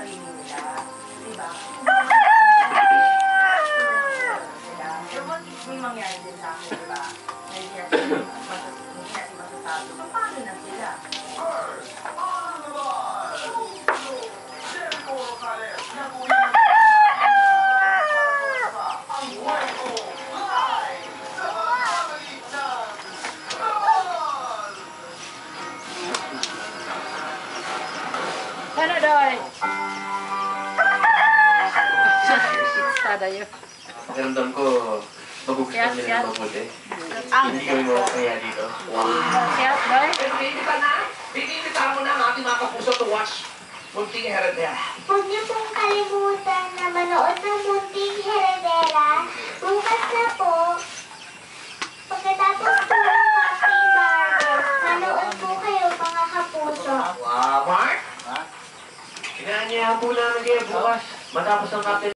sarili nila. Diba? Pero what if may mangyari din sa akin, diba? Na hindi natin masasabi. Paano na sila? Ano doy? Sada yun. Pakiramdam ko, magugustuhan nila ng mabuti. Hindi kami mawakaya dito. Kaya doy? Pinipita mo na ang ating mga kapuso to watch Munting Heredera. Huwag niyo pong kalimutan na manood ng Munting Heredera. Bukas na po. Pagkatapos po ng Captain Marvel, manood po kayo mga kapuso. Wow, Mark! Inaanyayahan po namin kayo bukas. Matapos ang Captain